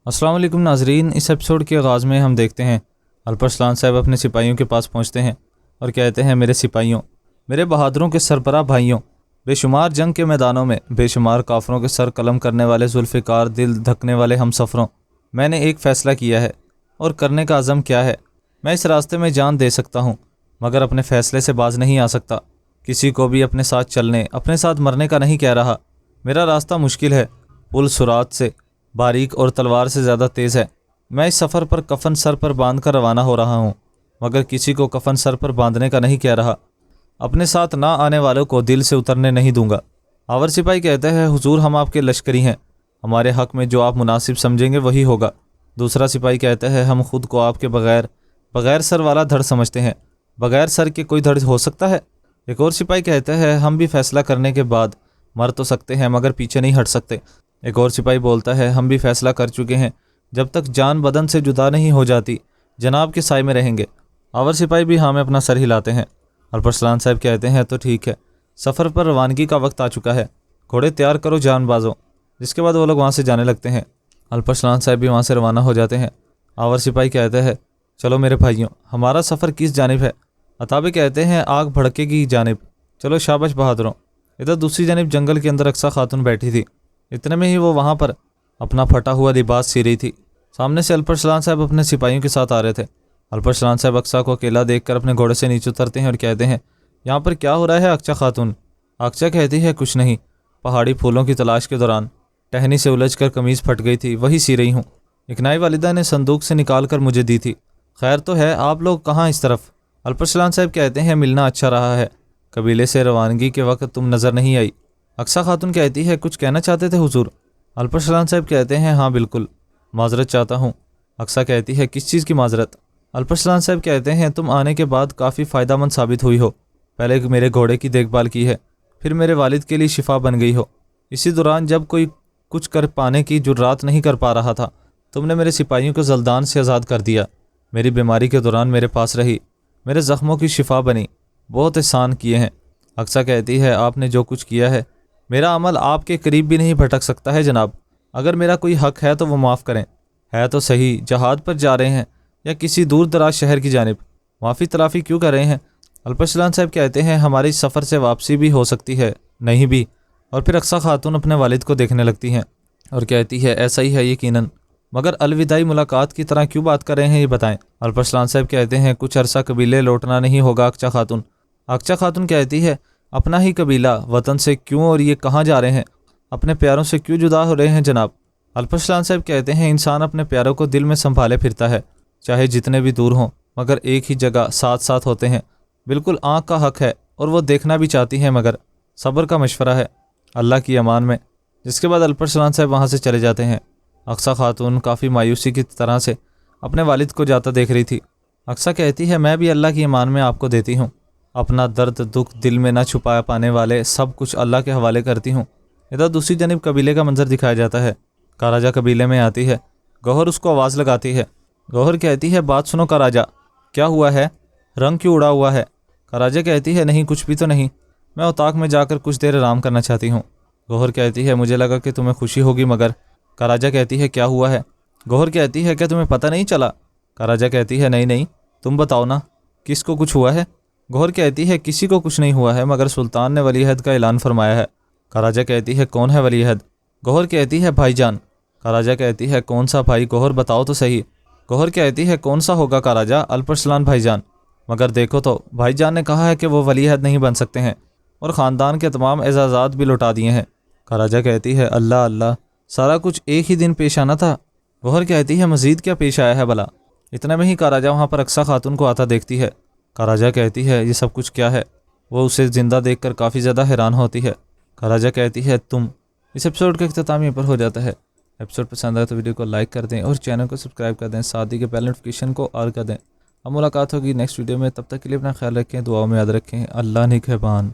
السلام علیکم ناظرین، اس ایپیسوڈ کے آغاز میں ہم دیکھتے ہیں الپرسلان صاحب اپنے سپاہیوں کے پاس پہنچتے ہیں اور کہتے ہیں میرے سپاہیوں، میرے بہادروں کے سربراہ بھائیوں، بے شمار جنگ کے میدانوں میں بے شمار کافروں کے سر قلم کرنے والے ذوالفقار دل دھکنے والے ہم سفروں، میں نے ایک فیصلہ کیا ہے اور کرنے کا عزم کیا ہے۔ میں اس راستے میں جان دے سکتا ہوں مگر اپنے فیصلے سے باز نہیں آ سکتا۔ کسی کو بھی اپنے ساتھ چلنے، اپنے ساتھ مرنے کا نہیں کہہ رہا۔ میرا راستہ مشکل ہے، پل سرعت سے باریک اور تلوار سے زیادہ تیز ہے۔ میں اس سفر پر کفن سر پر باندھ کر روانہ ہو رہا ہوں مگر کسی کو کفن سر پر باندھنے کا نہیں کہہ رہا۔ اپنے ساتھ نہ آنے والوں کو دل سے اترنے نہیں دوں گا۔ آور سپاہی کہتے ہیں حضور، ہم آپ کے لشکری ہیں، ہمارے حق میں جو آپ مناسب سمجھیں گے وہی ہوگا۔ دوسرا سپاہی کہتا ہے ہم خود کو آپ کے بغیر سر والا دھڑ سمجھتے ہیں، بغیر سر کے کوئی دھڑ ہو سکتا ہے؟ ایک اور سپاہی کہتا ہے ہم بھی فیصلہ کرنے کے بعد مر تو سکتے ہیں مگر پیچھے نہیں ہٹ سکتے۔ ایک اور سپاہی بولتا ہے ہم بھی فیصلہ کر چکے ہیں، جب تک جان بدن سے جدا نہیں ہو جاتی جناب کے سائے میں رہیں گے۔ آور سپاہی بھی ہاں میں اپنا سر ہلاتے ہیں۔ الپرسلان صاحب کہتے ہیں تو ٹھیک ہے، سفر پر روانگی کا وقت آ چکا ہے، گھوڑے تیار کرو جان بازو۔ جس کے بعد وہ لوگ وہاں سے جانے لگتے ہیں۔ الپرسلان صاحب بھی وہاں سے روانہ ہو جاتے ہیں۔ آور سپاہی کہتے ہیں چلو میرے بھائیوں، ہمارا سفر کس جانب ہے؟ عطابے کہتے ہیں آگ بھڑکے کی جانب۔ چلو شاباش بہادروں۔ ادھر دوسری جانب جنگل کے اندر اقصیٰ خاتون بیٹھی تھی۔ اتنے میں ہی وہ وہاں پر اپنا پھٹا ہوا لباس سی رہی تھی۔ سامنے سے الپرسلان صاحب اپنے سپاہیوں کے ساتھ آ رہے تھے۔ الپرسلان صاحب اقصیٰ کو اکیلا دیکھ کر اپنے گھوڑے سے نیچے اترتے ہیں اور کہتے ہیں یہاں پر کیا ہو رہا ہے اقصیٰ خاتون؟ اقصیٰ کہتی ہے کچھ نہیں، پہاڑی پھولوں کی تلاش کے دوران ٹہنی سے الجھ کر قمیض پھٹ گئی تھی، وہی سی رہی ہوں۔ اکنائی والدہ نے صندوق سے نکال کر مجھے دی تھی۔ خیر تو ہے، آپ لوگ کہاں اس طرف؟ الپرسلان صاحب کہتے ہیں ملنا اچھا رہا ہے، قبیلے سے روانگی کے وقت تم نظر نہیں آئی۔ اقصیٰ خاتون کہتی ہے کچھ کہنا چاہتے تھے حضور؟ الپرسلان صاحب کہتے ہیں ہاں بالکل، معذرت چاہتا ہوں۔ اقصیٰ کہتی ہے کس چیز کی معذرت؟ الپرسلان صاحب کہتے ہیں تم آنے کے بعد کافی فائدہ مند ثابت ہوئی ہو، پہلے میرے گھوڑے کی دیکھ بھال کی ہے، پھر میرے والد کے لیے شفا بن گئی ہو۔ اسی دوران جب کوئی کچھ کر پانے کی جرات نہیں کر پا رہا تھا، تم نے میرے سپاہیوں کو زلدان سے آزاد کر دیا، میری بیماری کے دوران میرے پاس رہی، میرے زخموں کی شفا بنی، بہت احسان کیے ہیں۔ اقصیٰ کہتی ہے آپ نے جو کچھ کیا ہے، میرا عمل آپ کے قریب بھی نہیں بھٹک سکتا ہے جناب، اگر میرا کوئی حق ہے تو وہ معاف کریں۔ ہے تو صحیح، جہاد پر جا رہے ہیں یا کسی دور دراز شہر کی جانب، معافی تلافی کیوں کر رہے ہیں؟ الپرسلان صاحب کہتے ہیں ہماری سفر سے واپسی بھی ہو سکتی ہے، نہیں بھی۔ اور پھر اقصیٰ خاتون اپنے والد کو دیکھنے لگتی ہیں اور کہتی ہے ایسا ہی ہے یقیناً، مگر الوداعی ملاقات کی طرح کیوں بات کر رہے ہیں یہ بتائیں۔ الپرسلان صاحب کہتے ہیں کچھ عرصہ قبیلے لوٹنا نہیں ہوگا اقصیٰ خاتون۔ اقصیٰ خاتون کہتی ہے اپنا ہی قبیلہ وطن سے کیوں، اور یہ کہاں جا رہے ہیں؟ اپنے پیاروں سے کیوں جدا ہو رہے ہیں جناب؟ الپرسلان صاحب کہتے ہیں انسان اپنے پیاروں کو دل میں سنبھالے پھرتا ہے، چاہے جتنے بھی دور ہوں مگر ایک ہی جگہ ساتھ ساتھ ہوتے ہیں۔ بالکل آنکھ کا حق ہے اور وہ دیکھنا بھی چاہتی ہیں مگر صبر کا مشورہ ہے، اللہ کی امان میں۔ جس کے بعد الپرسلان صاحب وہاں سے چلے جاتے ہیں۔ اقصیٰ خاتون کافی مایوسی کی طرح سے اپنے والد کو جاتا دیکھ رہی تھی۔ اقصیٰ کہتی ہے میں بھی اللہ کی امان میں آپ کو دیتی ہوں، اپنا درد دکھ دل میں نہ چھپا پانے والے سب کچھ اللہ کے حوالے کرتی ہوں۔ ادھر دوسری جانب قبیلے کا منظر دکھایا جاتا ہے۔ کاراجا قبیلے میں آتی ہے، گوہر اس کو آواز لگاتی ہے۔ گوہر کہتی ہے بات سنو کاراجا، کیا ہوا ہے؟ رنگ کیوں اڑا ہوا ہے؟ کاراجا کہتی ہے نہیں کچھ بھی تو نہیں، میں اتاق میں جا کر کچھ دیر آرام کرنا چاہتی ہوں۔ گوہر کہتی ہے مجھے لگا کہ تمہیں خوشی ہوگی مگر۔ کاراجا کہتی ہے کیا ہوا ہے؟ گوہر کہتی ہے کیا تمہیں پتہ نہیں چلا؟ کاراجا کہتی ہے نہیں، تم بتاؤ نا، کس کو کچھ ہوا ہے؟ گوہر کہتی ہے کسی کو کچھ نہیں ہوا ہے مگر سلطان نے ولی عہد کا اعلان فرمایا ہے۔ کاراجا کہتی ہے کون ہے ولی عہد؟ گوہر کہتی ہے بھائی جان۔ کاراجا کہتی ہے کون سا بھائی؟ گوہر بتاؤ تو صحیح۔ گوہر کہتی ہے کون سا ہوگا کاراجا؟ الپرسلان بھائی جان۔ مگر دیکھو تو بھائی جان نے کہا ہے کہ وہ ولی عہد نہیں بن سکتے ہیں اور خاندان کے تمام اعزازات بھی لوٹا دیے ہیں۔ کاراجا کہتی ہے اللہ، سارا کچھ ایک ہی دن پیش آنا تھا۔ گوہر کہتی ہے مزید کیا پیش آیا ہے بھلا؟ اتنے میں ہی کاراجا وہاں پر اقصیٰ خاتون کو آتا دیکھتی ہے۔ کاراجا کہتی ہے یہ سب کچھ کیا ہے؟ وہ اسے زندہ دیکھ کر کافی زیادہ حیران ہوتی ہے۔ کاراجا کہتی ہے تم۔ اس ایپیسوڈ کا اختتام یہیں پر ہو جاتا ہے۔ ایپیسوڈ پسند آئے تو ویڈیو کو لائک کر دیں اور چینل کو سبسکرائب کر دیں، ساتھ ہی کے بیل نوٹیفیکیشن کو آل کر دیں۔ اب ملاقات ہوگی نیکسٹ ویڈیو میں، تب تک کے لیے اپنا خیال رکھیں، دعاؤں میں یاد رکھیں۔ اللہ نگہبان۔